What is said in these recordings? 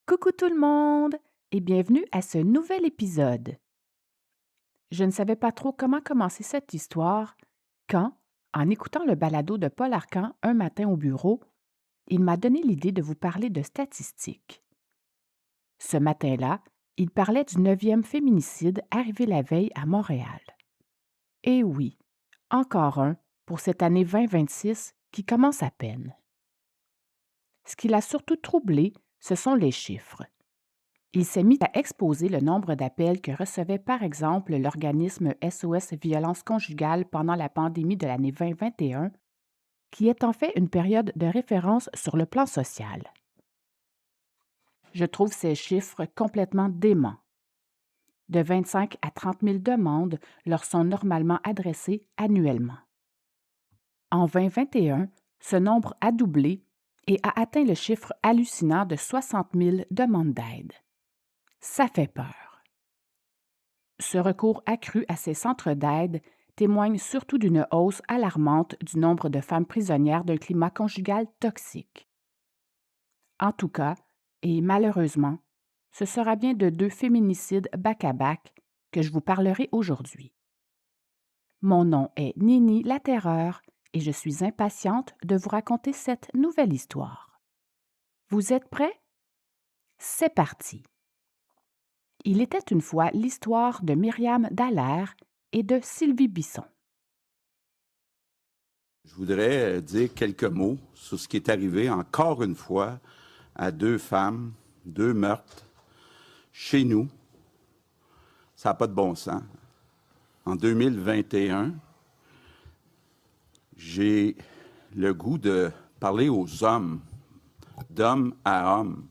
Coucou tout le monde et bienvenue à ce nouvel épisode. Je ne savais pas trop comment commencer cette histoire quand, en écoutant le balado de Paul Arcan un matin au bureau, il m'a donné l'idée de vous parler de statistiques. Ce matin-là, il parlait du 9e féminicide arrivé la veille à Montréal. Et oui, encore un pour cette année 2026 qui commence à peine. Ce qui l'a surtout troublé, ce sont les chiffres. Il s'est mis à exposer le nombre d'appels que recevait par exemple l'organisme SOS Violence conjugale pendant la pandémie de l'année 2021, qui est en fait une période de référence sur le plan social. Je trouve ces chiffres complètement déments. De 25 à 30 000 demandes leur sont normalement adressées annuellement. En 2021, ce nombre a doublé et a atteint le chiffre hallucinant de 60 000 demandes d'aide. Ça fait peur. Ce recours accru à ces centres d'aide témoigne surtout d'une hausse alarmante du nombre de femmes prisonnières d'un climat conjugal toxique. En tout cas, et malheureusement, ce sera bien de 2 féminicides back-à-back que je vous parlerai aujourd'hui. Mon nom est Nini la Terreur et je suis impatiente de vous raconter cette nouvelle histoire. Vous êtes prêts? C'est parti! Il était une fois l'histoire de Myriam Dallaire et de Sylvie Bisson. Je voudrais dire quelques mots sur ce qui est arrivé encore une fois à deux femmes, deux meurtres, chez nous. Ça n'a pas de bon sens. En 2021, j'ai le goût de parler aux hommes, d'homme à homme.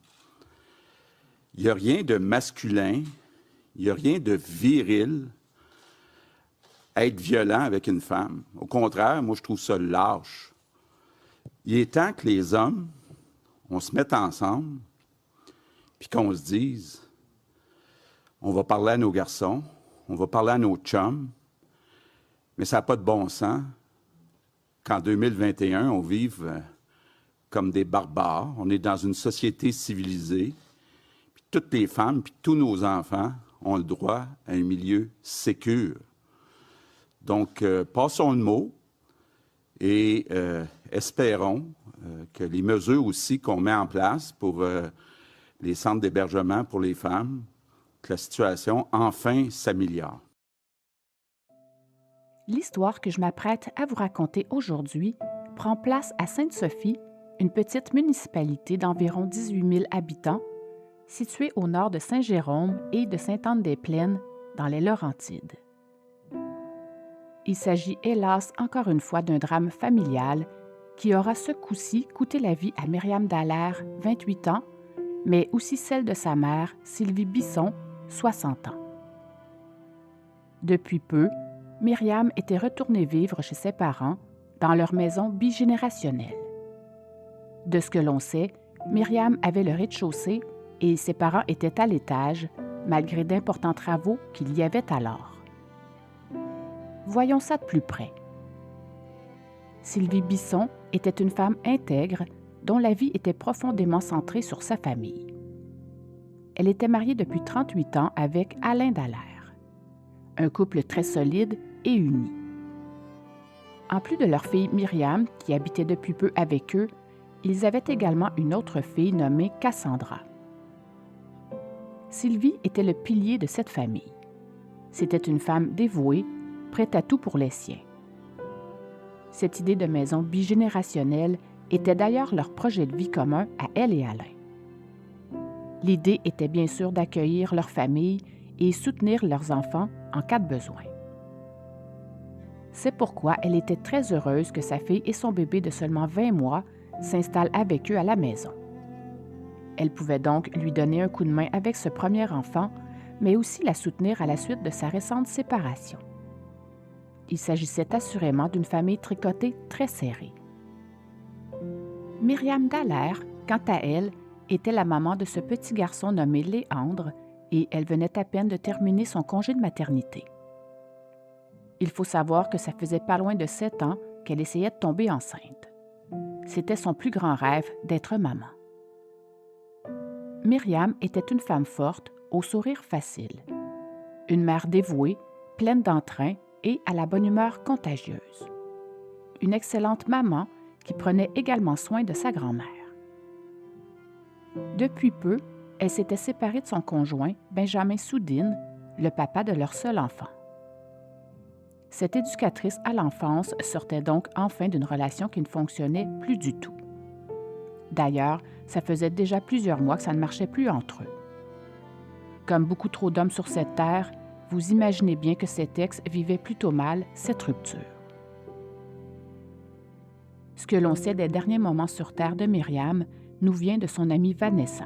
Il n'y a rien de masculin, il n'y a rien de viril à être violent avec une femme. Au contraire, moi, je trouve ça lâche. Il est temps que les hommes, on se mette ensemble, puis qu'on se dise, on va parler à nos garçons, on va parler à nos chums, mais ça n'a pas de bon sens qu'en 2021, on vive comme des barbares. On est dans une société civilisée, puis toutes les femmes, puis tous nos enfants ont le droit à un milieu sécure. Donc, passons le mot et espérons que les mesures aussi qu'on met en place pour les centres d'hébergement pour les femmes, que la situation enfin s'améliore. L'histoire que je m'apprête à vous raconter aujourd'hui prend place à Sainte-Sophie, une petite municipalité d'environ 18 000 habitants, située au nord de Saint-Jérôme et de Sainte-Anne-des-Plaines, dans les Laurentides. Il s'agit hélas encore une fois d'un drame familial qui aura ce coup-ci coûté la vie à Myriam Dallaire, 28 ans, mais aussi celle de sa mère, Sylvie Bisson, 60 ans. Depuis peu, Myriam était retournée vivre chez ses parents dans leur maison bigénérationnelle. De ce que l'on sait, Myriam avait le rez-de-chaussée et ses parents étaient à l'étage, malgré d'importants travaux qu'il y avait alors. Voyons ça de plus près. Sylvie Bisson était une femme intègre dont la vie était profondément centrée sur sa famille. Elle était mariée depuis 38 ans avec Alain Dallaire, un couple très solide et uni. En plus de leur fille Myriam, qui habitait depuis peu avec eux, ils avaient également une autre fille nommée Cassandra. Sylvie était le pilier de cette famille. C'était une femme dévouée, prête à tout pour les siens. Cette idée de maison bigénérationnelle était d'ailleurs leur projet de vie commun à elle et Alain. L'idée était bien sûr d'accueillir leur famille et soutenir leurs enfants en cas de besoin. C'est pourquoi elle était très heureuse que sa fille et son bébé de seulement 20 mois s'installent avec eux à la maison. Elle pouvait donc lui donner un coup de main avec ce premier enfant, mais aussi la soutenir à la suite de sa récente séparation. Il s'agissait assurément d'une famille tricotée très serrée. Myriam Dallaire, quant à elle, était la maman de ce petit garçon nommé Léandre et elle venait à peine de terminer son congé de maternité. Il faut savoir que ça faisait pas loin de 7 ans qu'elle essayait de tomber enceinte. C'était son plus grand rêve d'être maman. Myriam était une femme forte, au sourire facile. Une mère dévouée, pleine d'entrain et à la bonne humeur contagieuse. Une excellente maman qui prenait également soin de sa grand-mère. Depuis peu, elle s'était séparée de son conjoint, Benjamin Soudine, le papa de leur seul enfant. Cette éducatrice à l'enfance sortait donc enfin d'une relation qui ne fonctionnait plus du tout. D'ailleurs, ça faisait déjà plusieurs mois que ça ne marchait plus entre eux. Comme beaucoup trop d'hommes sur cette terre, vous imaginez bien que cet ex vivait plutôt mal cette rupture. Ce que l'on sait des derniers moments sur terre de Myriam nous vient de son amie Vanessa.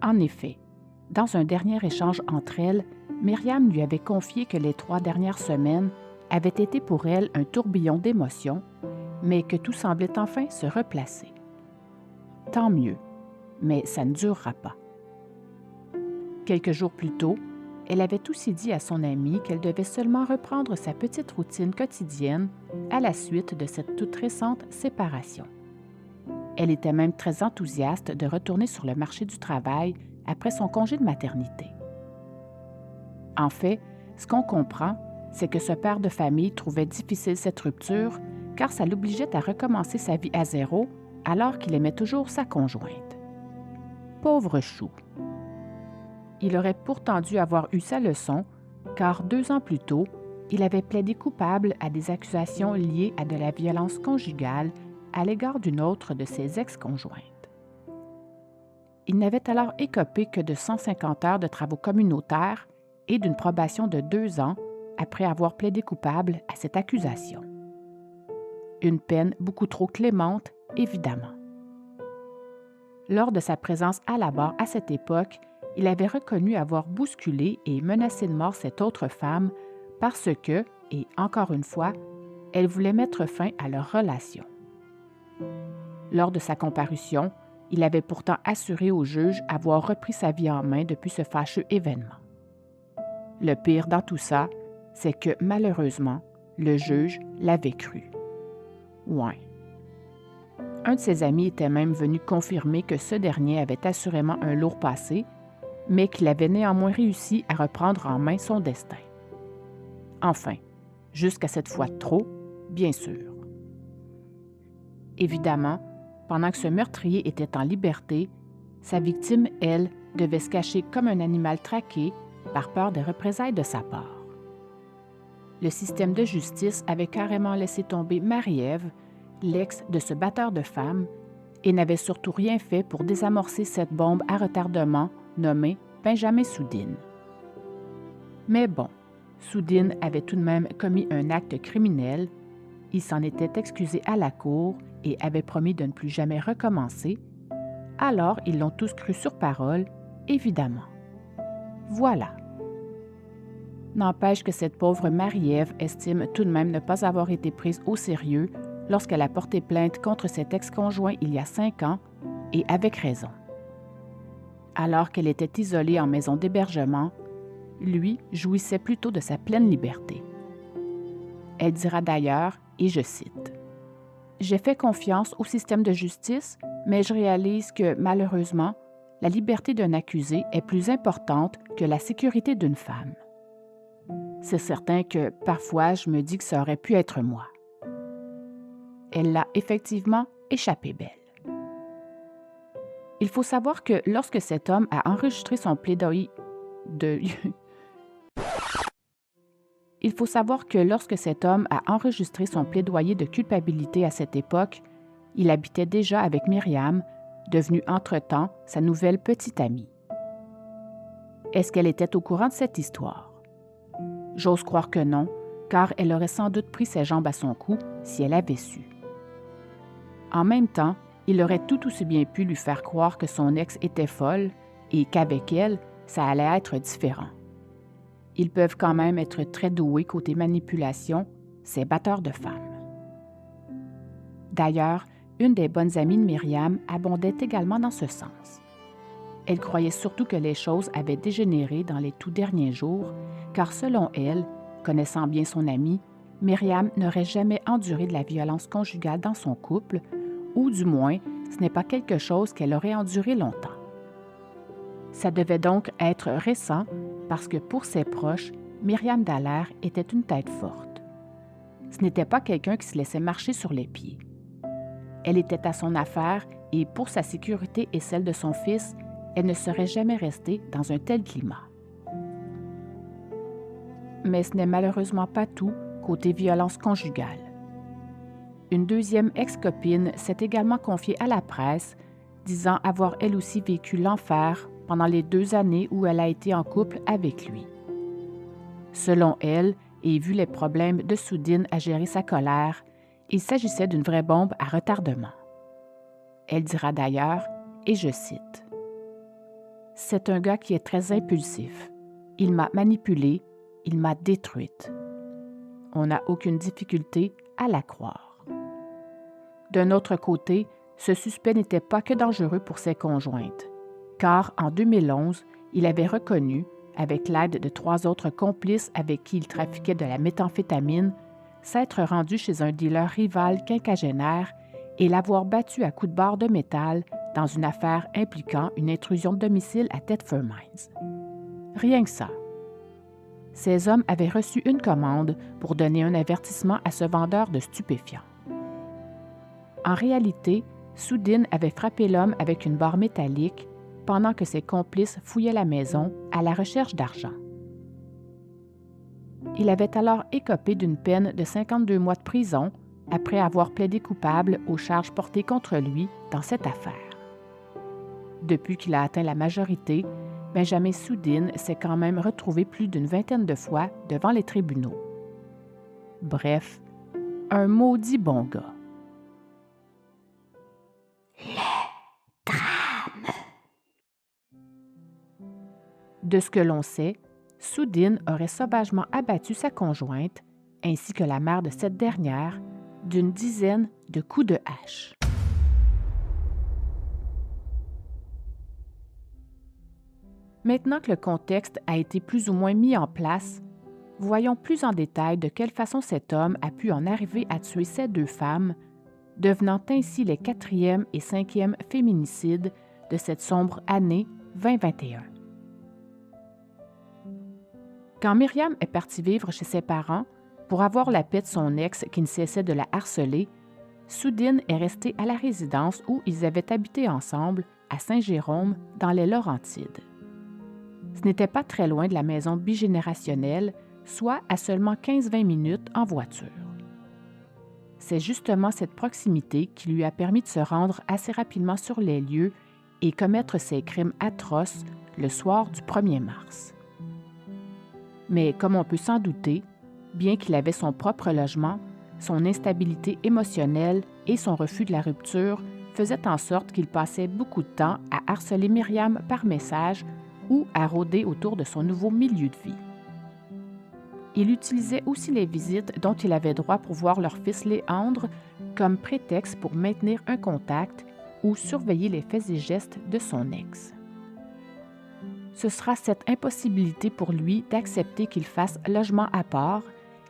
En effet, dans un dernier échange entre elles, Myriam lui avait confié que les 3 dernières semaines avaient été pour elle un tourbillon d'émotions, mais que tout semblait enfin se replacer. Tant mieux, mais ça ne durera pas. Quelques jours plus tôt, elle avait aussi dit à son amie qu'elle devait seulement reprendre sa petite routine quotidienne à la suite de cette toute récente séparation. Elle était même très enthousiaste de retourner sur le marché du travail après son congé de maternité. En fait, ce qu'on comprend, c'est que ce père de famille trouvait difficile cette rupture car ça l'obligeait à recommencer sa vie à zéro alors qu'il aimait toujours sa conjointe. Pauvre chou! Il aurait pourtant dû avoir eu sa leçon, car 2 ans plus tôt, il avait plaidé coupable à des accusations liées à de la violence conjugale à l'égard d'une autre de ses ex-conjointes. Il n'avait alors écopé que de 150 heures de travaux communautaires et d'une probation de 2 ans après avoir plaidé coupable à cette accusation. Une peine beaucoup trop clémente, évidemment. Lors de sa présence à la barre à cette époque, il avait reconnu avoir bousculé et menacé de mort cette autre femme parce que, et encore une fois, elle voulait mettre fin à leur relation. Lors de sa comparution, il avait pourtant assuré au juge avoir repris sa vie en main depuis ce fâcheux événement. Le pire dans tout ça, c'est que malheureusement, le juge l'avait cru. Ouais. Un de ses amis était même venu confirmer que ce dernier avait assurément un lourd passé, mais qu'il avait néanmoins réussi à reprendre en main son destin. Enfin, jusqu'à cette fois de trop, bien sûr. Évidemment, pendant que ce meurtrier était en liberté, sa victime, elle, devait se cacher comme un animal traqué par peur des représailles de sa part. Le système de justice avait carrément laissé tomber Marie-Ève, l'ex de ce batteur de femmes, et n'avait surtout rien fait pour désamorcer cette bombe à retardement nommée Benjamin Soudine. Mais bon, Soudine avait tout de même commis un acte criminel, il s'en était excusé à la cour et avait promis de ne plus jamais recommencer, alors ils l'ont tous cru sur parole, évidemment. Voilà. N'empêche que cette pauvre Marie-Ève estime tout de même ne pas avoir été prise au sérieux lorsqu'elle a porté plainte contre cet ex-conjoint il y a 5 ans, et avec raison. Alors qu'elle était isolée en maison d'hébergement, lui jouissait plutôt de sa pleine liberté. Elle dira d'ailleurs, et je cite, « J'ai fait confiance au système de justice, mais je réalise que, malheureusement, la liberté d'un accusé est plus importante que la sécurité d'une femme. C'est certain que, parfois, je me dis que ça aurait pu être moi. » Elle l'a effectivement échappé belle. Il faut savoir que lorsque cet homme a enregistré son plaidoyer de... Il faut savoir que lorsque cet homme a enregistré son plaidoyer de culpabilité à cette époque, il habitait déjà avec Myriam, devenue entre-temps sa nouvelle petite amie. Est-ce qu'elle était au courant de cette histoire? J'ose croire que non, car elle aurait sans doute pris ses jambes à son cou si elle avait su. En même temps, il aurait tout aussi bien pu lui faire croire que son ex était folle et qu'avec elle, ça allait être différent. Ils peuvent quand même être très doués côté manipulation, ces batteurs de femmes. D'ailleurs, une des bonnes amies de Myriam abondait également dans ce sens. Elle croyait surtout que les choses avaient dégénéré dans les tout derniers jours, car selon elle, connaissant bien son amie, Myriam n'aurait jamais enduré de la violence conjugale dans son couple, ou du moins, ce n'est pas quelque chose qu'elle aurait enduré longtemps. Ça devait donc être récent parce que pour ses proches, Myriam Dallaire était une tête forte. Ce n'était pas quelqu'un qui se laissait marcher sur les pieds. Elle était à son affaire et pour sa sécurité et celle de son fils, elle ne serait jamais restée dans un tel climat. Mais ce n'est malheureusement pas tout côté violence conjugale. Une deuxième ex-copine s'est également confiée à la presse, disant avoir elle aussi vécu l'enfer pendant les 2 années où elle a été en couple avec lui. Selon elle, et vu les problèmes de Soudine à gérer sa colère, il s'agissait d'une vraie bombe à retardement. Elle dira d'ailleurs, et je cite, « C'est un gars qui est très impulsif. Il m'a manipulée, il m'a détruite. On n'a aucune difficulté à la croire. » D'un autre côté, ce suspect n'était pas que dangereux pour ses conjointes, car en 2011, il avait reconnu, avec l'aide de 3 autres complices avec qui il trafiquait de la méthamphétamine, s'être rendu chez un dealer rival quinquagénaire et l'avoir battu à coups de barre de métal dans une affaire impliquant une intrusion de domicile à Thetford Mines. Rien que ça. Ces hommes avaient reçu une commande pour donner un avertissement à ce vendeur de stupéfiants. En réalité, Soudine avait frappé l'homme avec une barre métallique pendant que ses complices fouillaient la maison à la recherche d'argent. Il avait alors écopé d'une peine de 52 mois de prison après avoir plaidé coupable aux charges portées contre lui dans cette affaire. Depuis qu'il a atteint la majorité, Benjamin Soudine s'est quand même retrouvé plus d'une 20aine de fois devant les tribunaux. Bref, un maudit bon gars. De ce que l'on sait, Soudine aurait sauvagement abattu sa conjointe, ainsi que la mère de cette dernière, d'une dizaine de coups de hache. Maintenant que le contexte a été plus ou moins mis en place, voyons plus en détail de quelle façon cet homme a pu en arriver à tuer ces 2 femmes, devenant ainsi les 4e et 5e féminicides de cette sombre année 2021. Quand Myriam est partie vivre chez ses parents, pour avoir la paix de son ex qui ne cessait de la harceler, Soudine est restée à la résidence où ils avaient habité ensemble, à Saint-Jérôme, dans les Laurentides. Ce n'était pas très loin de la maison bigénérationnelle, soit à seulement 15-20 minutes en voiture. C'est justement cette proximité qui lui a permis de se rendre assez rapidement sur les lieux et commettre ces crimes atroces le soir du 1er mars. Mais comme on peut s'en douter, bien qu'il avait son propre logement, son instabilité émotionnelle et son refus de la rupture faisaient en sorte qu'il passait beaucoup de temps à harceler Myriam par message ou à rôder autour de son nouveau milieu de vie. Il utilisait aussi les visites dont il avait droit pour voir leur fils Léandre comme prétexte pour maintenir un contact ou surveiller les faits et gestes de son ex. Ce sera cette impossibilité pour lui d'accepter qu'il fasse logement à part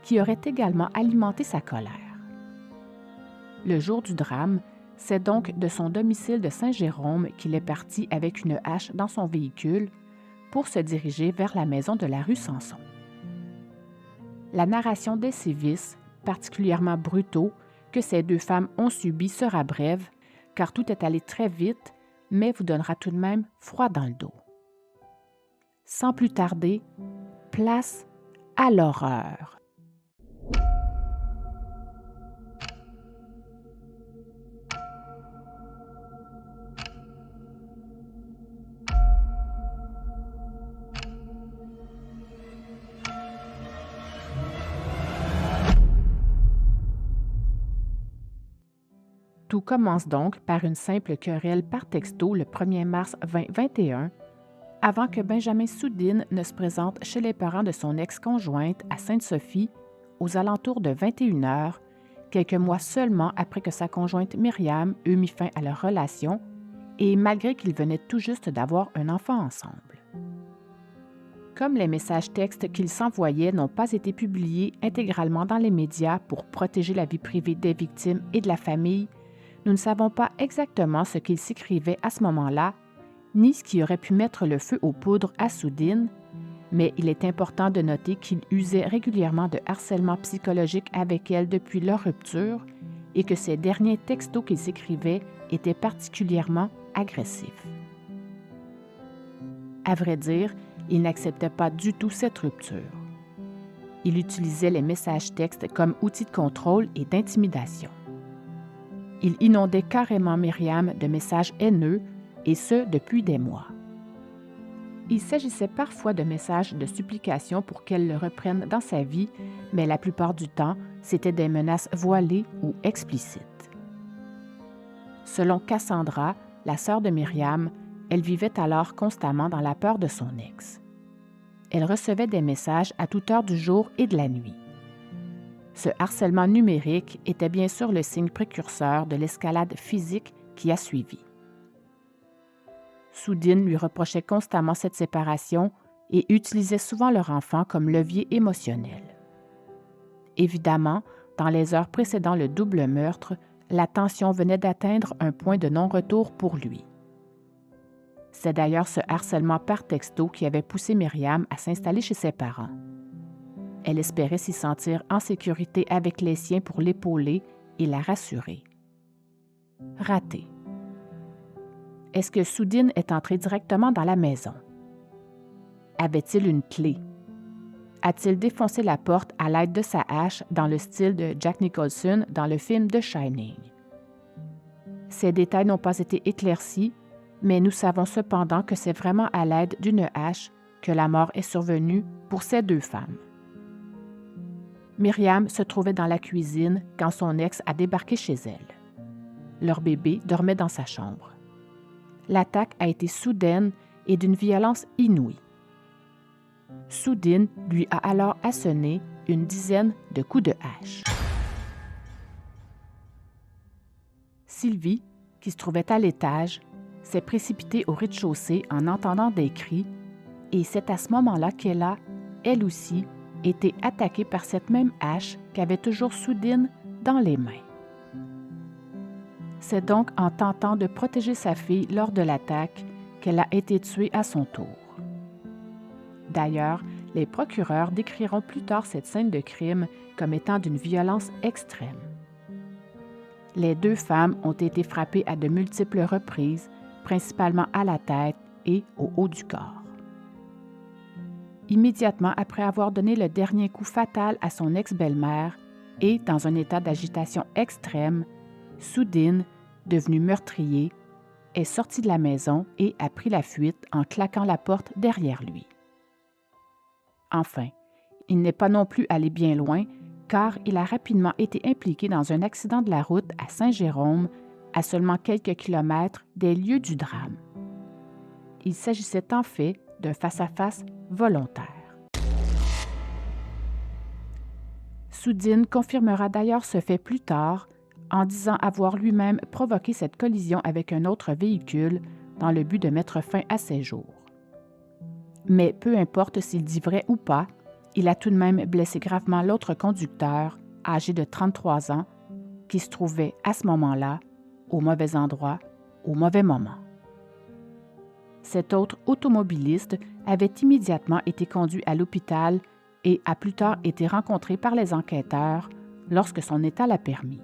qui aurait également alimenté sa colère. Le jour du drame, c'est donc de son domicile de Saint-Jérôme qu'il est parti avec une hache dans son véhicule pour se diriger vers la maison de la rue Samson. La narration des sévices, particulièrement brutaux, que ces 2 femmes ont subis sera brève, car tout est allé très vite, mais vous donnera tout de même froid dans le dos. Sans plus tarder, place à l'horreur. Tout commence donc par une simple querelle par texto le 1er mars 2021, avant que Benjamin Soudine ne se présente chez les parents de son ex-conjointe à Sainte-Sophie aux alentours de 21h, quelques mois seulement après que sa conjointe Myriam eut mis fin à leur relation et malgré qu'ils venaient tout juste d'avoir un enfant ensemble. Comme les messages textes qu'ils s'envoyaient n'ont pas été publiés intégralement dans les médias pour protéger la vie privée des victimes et de la famille, nous ne savons pas exactement ce qu'ils s'écrivaient à ce moment-là ni ce qui aurait pu mettre le feu aux poudres à Soudine, mais il est important de noter qu'il usait régulièrement de harcèlement psychologique avec elle depuis leur rupture et que ces derniers textos qu'il s'écrivait étaient particulièrement agressifs. À vrai dire, il n'acceptait pas du tout cette rupture. Il utilisait les messages textes comme outil de contrôle et d'intimidation. Il inondait carrément Myriam de messages haineux, et ce depuis des mois. Il s'agissait parfois de messages de supplication pour qu'elle le reprenne dans sa vie, mais la plupart du temps, c'étaient des menaces voilées ou explicites. Selon Cassandra, la sœur de Myriam, elle vivait alors constamment dans la peur de son ex. Elle recevait des messages à toute heure du jour et de la nuit. Ce harcèlement numérique était bien sûr le signe précurseur de l'escalade physique qui a suivi. Soudine lui reprochait constamment cette séparation et utilisait souvent leur enfant comme levier émotionnel. Évidemment, dans les heures précédant le double meurtre, la tension venait d'atteindre un point de non-retour pour lui. C'est d'ailleurs ce harcèlement par texto qui avait poussé Myriam à s'installer chez ses parents. Elle espérait s'y sentir en sécurité avec les siens pour l'épauler et la rassurer. Raté. Est-ce que Soudine est entré directement dans la maison? Avait-il une clé? A-t-il défoncé la porte à l'aide de sa hache dans le style de Jack Nicholson dans le film The Shining? Ces détails n'ont pas été éclaircis, mais nous savons cependant que c'est vraiment à l'aide d'une hache que la mort est survenue pour ces deux femmes. Myriam se trouvait dans la cuisine quand son ex a débarqué chez elle. Leur bébé dormait dans sa chambre. L'attaque a été soudaine et d'une violence inouïe. Soudine lui a alors asséné une dizaine de coups de hache. Sylvie, qui se trouvait à l'étage, s'est précipitée au rez-de-chaussée en entendant des cris et c'est à ce moment-là qu'elle a, elle aussi, été attaquée par cette même hache qu'avait toujours Soudine dans les mains. C'est donc en tentant de protéger sa fille lors de l'attaque qu'elle a été tuée à son tour. D'ailleurs, les procureurs décriront plus tard cette scène de crime comme étant d'une violence extrême. Les deux femmes ont été frappées à de multiples reprises, principalement à la tête et au haut du corps. Immédiatement après avoir donné le dernier coup fatal à son ex-belle-mère et dans un état d'agitation extrême, Soudine, devenu meurtrier, est sorti de la maison et a pris la fuite en claquant la porte derrière lui. Enfin, il n'est pas non plus allé bien loin car il a rapidement été impliqué dans un accident de la route à Saint-Jérôme, à seulement quelques kilomètres des lieux du drame. Il s'agissait en fait d'un face-à-face volontaire. Soudine confirmera d'ailleurs ce fait plus tard en disant avoir lui-même provoqué cette collision avec un autre véhicule dans le but de mettre fin à ses jours. Mais peu importe s'il dit vrai ou pas, il a tout de même blessé gravement l'autre conducteur, âgé de 33 ans, qui se trouvait à ce moment-là au mauvais endroit, au mauvais moment. Cet autre automobiliste avait immédiatement été conduit à l'hôpital et a plus tard été rencontré par les enquêteurs lorsque son état l'a permis.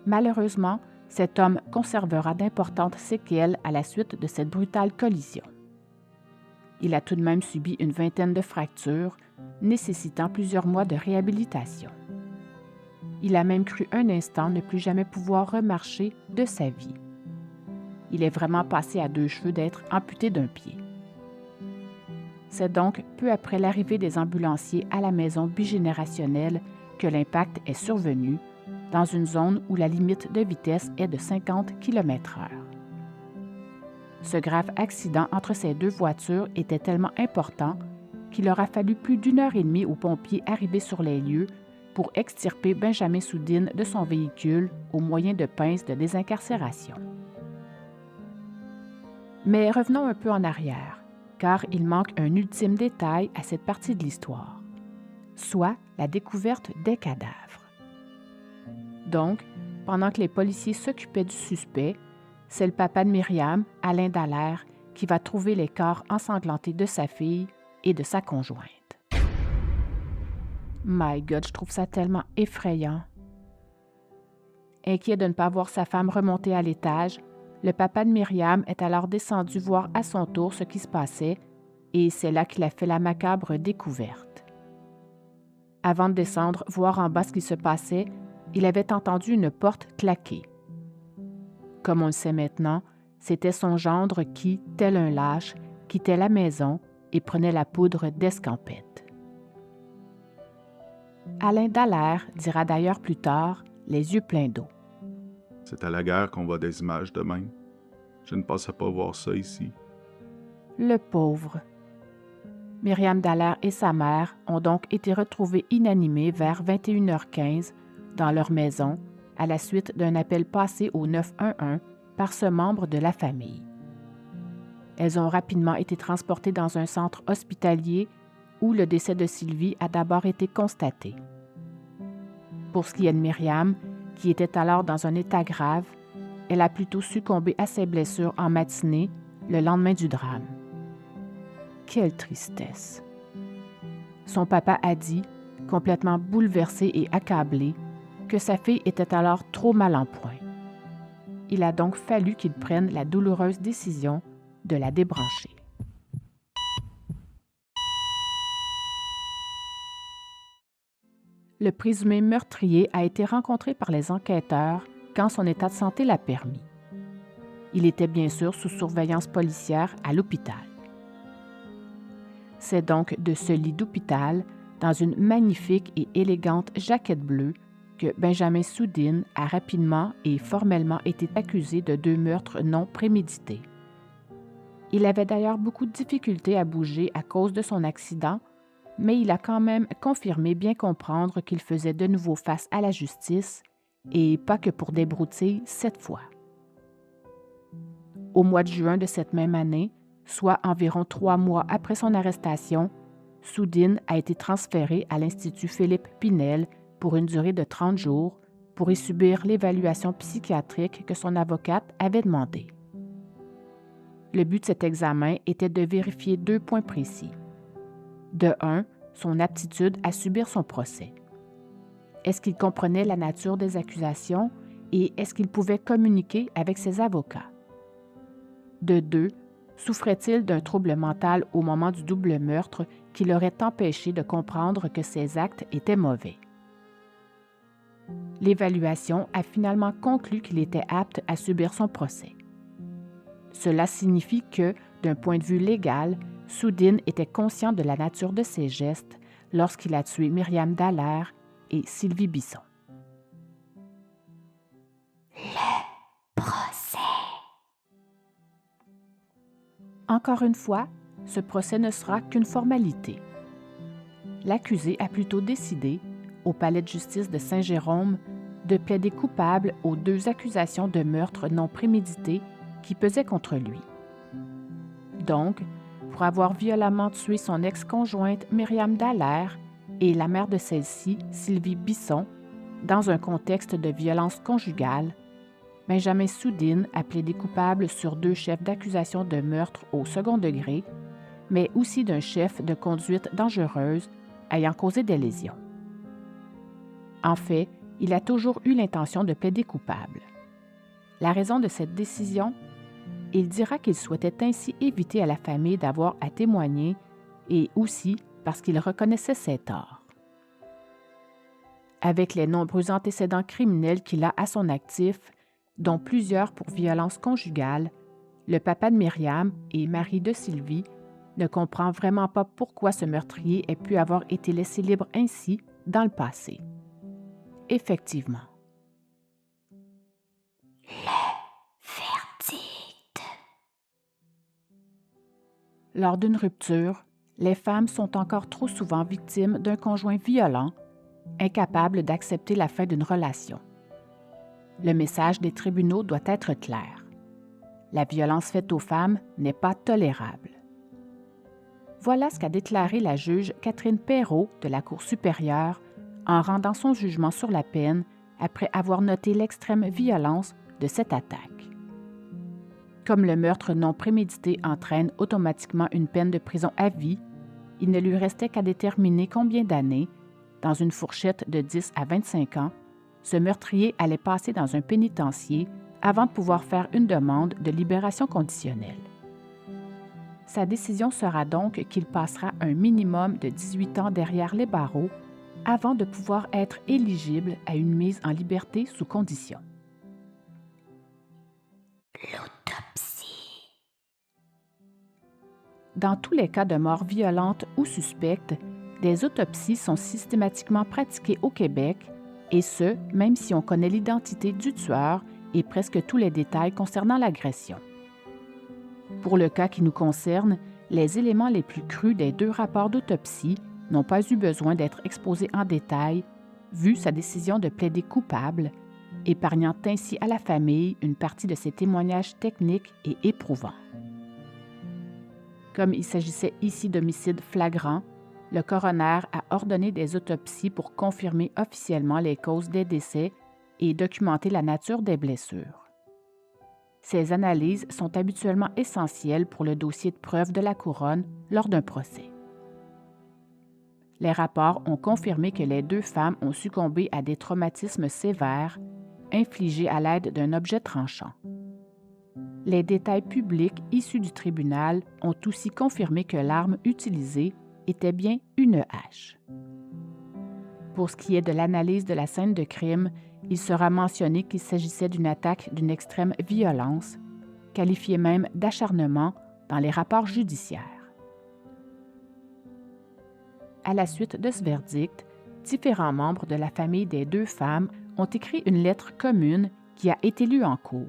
Malheureusement, cet homme conservera d'importantes séquelles à la suite de cette brutale collision. Il a tout de même subi une vingtaine de fractures, nécessitant plusieurs mois de réhabilitation. Il a même cru un instant ne plus jamais pouvoir remarcher de sa vie. Il est vraiment passé à deux cheveux d'être amputé d'un pied. C'est donc peu après l'arrivée des ambulanciers à la maison bigénérationnelle que l'impact est survenu, dans une zone où la limite de vitesse est de 50 km/h. Ce grave accident entre ces deux voitures était tellement important qu'il aura fallu plus d'1 heure et demie aux pompiers arrivés sur les lieux pour extirper Benjamin Soudine de son véhicule au moyen de pinces de désincarcération. Mais revenons un peu en arrière, car il manque un ultime détail à cette partie de l'histoire, soit la découverte des cadavres. Donc, pendant que les policiers s'occupaient du suspect, c'est le papa de Myriam, Alain Dallaire, qui va trouver les corps ensanglantés de sa fille et de sa conjointe. My God, je trouve ça tellement effrayant. Inquiet de ne pas voir sa femme remonter à l'étage, le papa de Myriam est alors descendu voir à son tour ce qui se passait et c'est là qu'il a fait la macabre découverte. Avant de descendre voir en bas ce qui se passait, il avait entendu une porte claquer. Comme on le sait maintenant, c'était son gendre qui, tel un lâche, quittait la maison et prenait la poudre d'escampette. Alain Dallaire dira d'ailleurs plus tard, les yeux pleins d'eau. C'est à la guerre qu'on voit des images de même. Je ne pensais pas voir ça ici. Le pauvre. Myriam Dallaire et sa mère ont donc été retrouvées inanimées vers 21h15 dans leur maison à la suite d'un appel passé au 911 par ce membre de la famille. Elles ont rapidement été transportées dans un centre hospitalier où le décès de Sylvie a d'abord été constaté. Pour ce qui est de Myriam, qui était alors dans un état grave, elle a plutôt succombé à ses blessures en matinée le lendemain du drame. Quelle tristesse! Son papa a dit, complètement bouleversé et accablé, que sa fille était alors trop mal en point. Il a donc fallu qu'il prenne la douloureuse décision de la débrancher. Le présumé meurtrier a été rencontré par les enquêteurs quand son état de santé l'a permis. Il était bien sûr sous surveillance policière à l'hôpital. C'est donc de ce lit d'hôpital, dans une magnifique et élégante jaquette bleue, que Benjamin Soudine a rapidement et formellement été accusé de 2 meurtres non prémédités. Il avait d'ailleurs beaucoup de difficultés à bouger à cause de son accident, mais il a quand même confirmé bien comprendre qu'il faisait de nouveau face à la justice, et pas que pour des broutilles cette fois. Au mois de juin de cette même année, soit environ 3 mois après son arrestation, Soudine a été transféré à l'Institut Philippe Pinel pour une durée de 30 jours pour y subir l'évaluation psychiatrique que son avocate avait demandée. Le but de cet examen était de vérifier 2 points précis. De 1, son aptitude à subir son procès. Est-ce qu'il comprenait la nature des accusations et est-ce qu'il pouvait communiquer avec ses avocats? De 2, souffrait-il d'un trouble mental au moment du double meurtre qui l'aurait empêché de comprendre que ses actes étaient mauvais? L'évaluation a finalement conclu qu'il était apte à subir son procès. Cela signifie que, d'un point de vue légal, Soudine était conscient de la nature de ses gestes lorsqu'il a tué Myriam Dallaire et Sylvie Bisson. Le procès. Encore une fois, ce procès ne sera qu'une formalité. L'accusé a plutôt décidé, au palais de justice de Saint-Jérôme, de plaider coupable aux 2 accusations de meurtre non prémédité qui pesaient contre lui. Donc, pour avoir violemment tué son ex-conjointe Myriam Dallaire et la mère de celle-ci, Sylvie Bisson, dans un contexte de violence conjugale, Benjamin Soudine a plaidé coupable sur 2 chefs d'accusation de meurtre au second degré, mais aussi d'un chef de conduite dangereuse ayant causé des lésions. En fait, il a toujours eu l'intention de plaider coupable. La raison de cette décision? Il dira qu'il souhaitait ainsi éviter à la famille d'avoir à témoigner et aussi parce qu'il reconnaissait ses torts. Avec les nombreux antécédents criminels qu'il a à son actif, dont plusieurs pour violence conjugale, le papa de Myriam et mari de Sylvie ne comprend vraiment pas pourquoi ce meurtrier ait pu avoir été laissé libre ainsi dans le passé. Effectivement. Lors d'une rupture, les femmes sont encore trop souvent victimes d'un conjoint violent, incapable d'accepter la fin d'une relation. Le message des tribunaux doit être clair. La violence faite aux femmes n'est pas tolérable. Voilà ce qu'a déclaré la juge Catherine Perrault de la Cour supérieure en rendant son jugement sur la peine après avoir noté l'extrême violence de cette attaque. Comme le meurtre non prémédité entraîne automatiquement une peine de prison à vie, il ne lui restait qu'à déterminer combien d'années, dans une fourchette de 10 à 25 ans, ce meurtrier allait passer dans un pénitencier avant de pouvoir faire une demande de libération conditionnelle. Sa décision sera donc qu'il passera un minimum de 18 ans derrière les barreaux avant de pouvoir être éligible à une mise en liberté sous condition. L'autopsie. Dans tous les cas de mort violente ou suspecte, des autopsies sont systématiquement pratiquées au Québec, et ce, même si on connaît l'identité du tueur et presque tous les détails concernant l'agression. Pour le cas qui nous concerne, les éléments les plus crus des 2 rapports d'autopsie n'ont pas eu besoin d'être exposés en détail, vu sa décision de plaider coupable, épargnant ainsi à la famille une partie de ses témoignages techniques et éprouvants. Comme il s'agissait ici d'homicide flagrant, le coroner a ordonné des autopsies pour confirmer officiellement les causes des décès et documenter la nature des blessures. Ces analyses sont habituellement essentielles pour le dossier de preuve de la couronne lors d'un procès. Les rapports ont confirmé que les 2 femmes ont succombé à des traumatismes sévères infligés à l'aide d'un objet tranchant. Les détails publics issus du tribunal ont aussi confirmé que l'arme utilisée était bien une hache. Pour ce qui est de l'analyse de la scène de crime, il sera mentionné qu'il s'agissait d'une attaque d'une extrême violence, qualifiée même d'acharnement dans les rapports judiciaires. À la suite de ce verdict, différents membres de la famille des 2 femmes ont écrit une lettre commune qui a été lue en cours.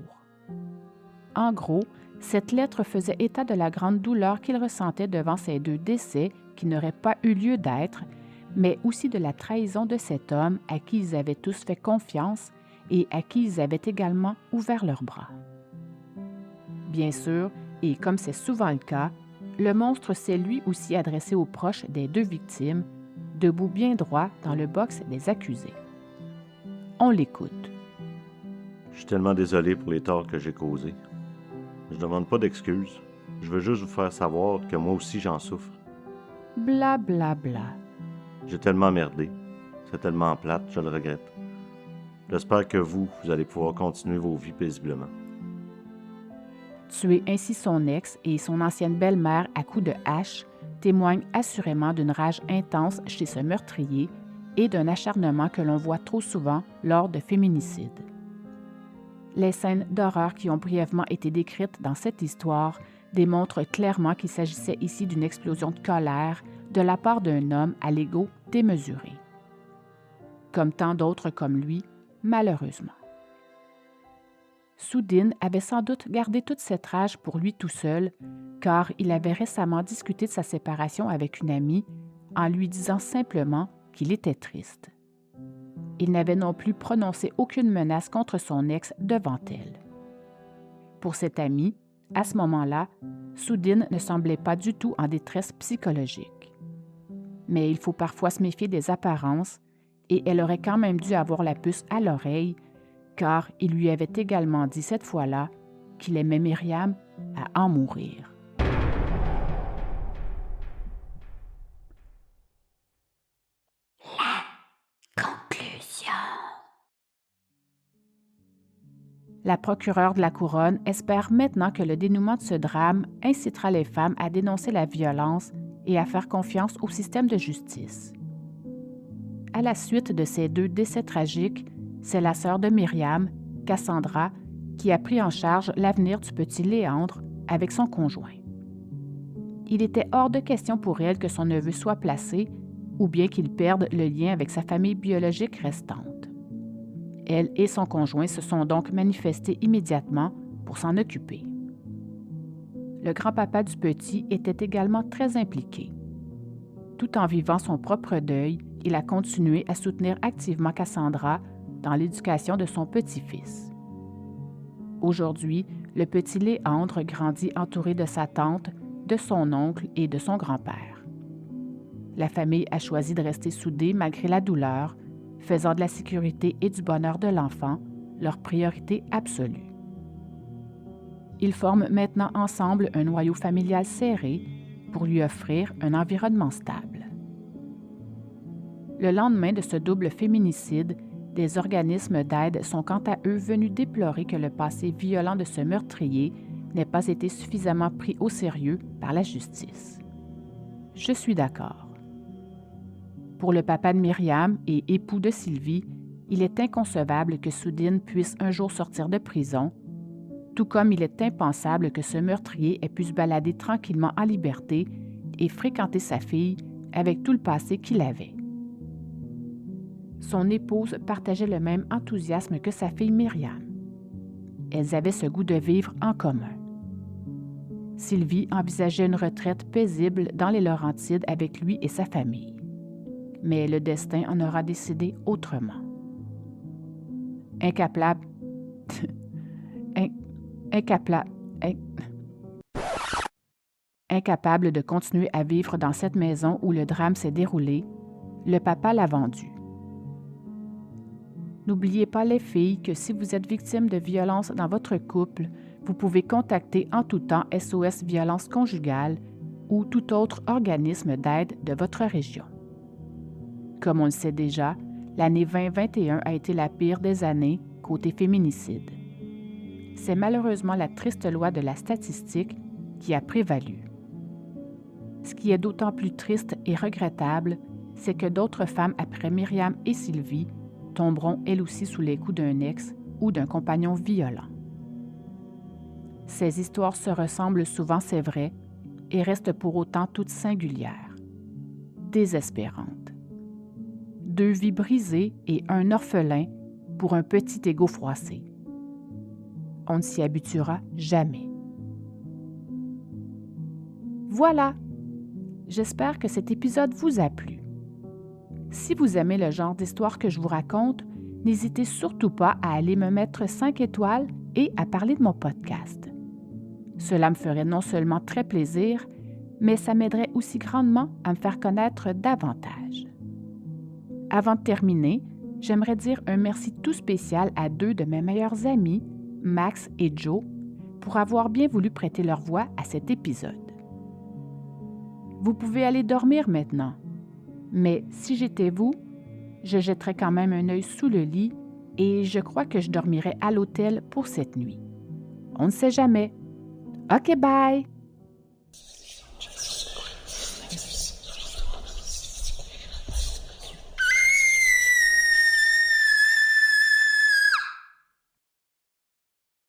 En gros, cette lettre faisait état de la grande douleur qu'ils ressentaient devant ces 2 décès qui n'auraient pas eu lieu d'être, mais aussi de la trahison de cet homme à qui ils avaient tous fait confiance et à qui ils avaient également ouvert leurs bras. Bien sûr, et comme c'est souvent le cas, le monstre s'est lui aussi adressé aux proches des 2 victimes, debout bien droit dans le box des accusés. On l'écoute. Je suis tellement désolé pour les torts que j'ai causés. Je demande pas d'excuses. Je veux juste vous faire savoir que moi aussi j'en souffre. Bla bla bla. J'ai tellement merdé. C'est tellement plate, je le regrette. J'espère que vous allez pouvoir continuer vos vies paisiblement. Tuer ainsi son ex et son ancienne belle-mère à coups de hache témoigne assurément d'une rage intense chez ce meurtrier et d'un acharnement que l'on voit trop souvent lors de féminicides. Les scènes d'horreur qui ont brièvement été décrites dans cette histoire démontrent clairement qu'il s'agissait ici d'une explosion de colère de la part d'un homme à l'ego démesuré. Comme tant d'autres comme lui, malheureusement. Sudhin avait sans doute gardé toute cette rage pour lui tout seul, car il avait récemment discuté de sa séparation avec une amie en lui disant simplement qu'il était triste. Il n'avait non plus prononcé aucune menace contre son ex devant elle. Pour cette amie, à ce moment-là, Sudhin ne semblait pas du tout en détresse psychologique. Mais il faut parfois se méfier des apparences, et elle aurait quand même dû avoir la puce à l'oreille, car il lui avait également dit cette fois-là qu'il aimait Myriam à en mourir. La conclusion. La procureure de la Couronne espère maintenant que le dénouement de ce drame incitera les femmes à dénoncer la violence et à faire confiance au système de justice. À la suite de ces 2 décès tragiques, c'est la sœur de Myriam, Cassandra, qui a pris en charge l'avenir du petit Léandre avec son conjoint. Il était hors de question pour elle que son neveu soit placé ou bien qu'il perde le lien avec sa famille biologique restante. Elle et son conjoint se sont donc manifestés immédiatement pour s'en occuper. Le grand-papa du petit était également très impliqué. Tout en vivant son propre deuil, il a continué à soutenir activement Cassandra dans l'éducation de son petit-fils. Aujourd'hui, le petit Léandre grandit entouré de sa tante, de son oncle et de son grand-père. La famille a choisi de rester soudée malgré la douleur, faisant de la sécurité et du bonheur de l'enfant leur priorité absolue. Ils forment maintenant ensemble un noyau familial serré pour lui offrir un environnement stable. Le lendemain de ce double féminicide, des organismes d'aide sont quant à eux venus déplorer que le passé violent de ce meurtrier n'ait pas été suffisamment pris au sérieux par la justice. Je suis d'accord. Pour le papa de Myriam et époux de Sylvie, il est inconcevable que Soudine puisse un jour sortir de prison, tout comme il est impensable que ce meurtrier ait pu se balader tranquillement en liberté et fréquenter sa fille avec tout le passé qu'il avait. Son épouse partageait le même enthousiasme que sa fille Myriam. Elles avaient ce goût de vivre en commun. Sylvie envisageait une retraite paisible dans les Laurentides avec lui et sa famille. Mais le destin en aura décidé autrement. Incapable de continuer à vivre dans cette maison où le drame s'est déroulé, le papa l'a vendue. N'oubliez pas les filles que si vous êtes victime de violences dans votre couple, vous pouvez contacter en tout temps SOS Violence Conjugale ou tout autre organisme d'aide de votre région. Comme on le sait déjà, l'année 2021 a été la pire des années côté féminicide. C'est malheureusement la triste loi de la statistique qui a prévalu. Ce qui est d'autant plus triste et regrettable, c'est que d'autres femmes après Myriam et Sylvie tomberont elles aussi sous les coups d'un ex ou d'un compagnon violent. Ces histoires se ressemblent souvent, c'est vrai, et restent pour autant toutes singulières, désespérantes. 2 vies brisées et un orphelin pour un petit égo froissé. On ne s'y habituera jamais. Voilà! J'espère que cet épisode vous a plu. Si vous aimez le genre d'histoire que je vous raconte, n'hésitez surtout pas à aller me mettre 5 étoiles et à parler de mon podcast. Cela me ferait non seulement très plaisir, mais ça m'aiderait aussi grandement à me faire connaître davantage. Avant de terminer, j'aimerais dire un merci tout spécial à 2 de mes meilleurs amis, Max et Joe, pour avoir bien voulu prêter leur voix à cet épisode. Vous pouvez aller dormir maintenant, mais si j'étais vous, je jetterais quand même un œil sous le lit et je crois que je dormirais à l'hôtel pour cette nuit. On ne sait jamais. OK, bye!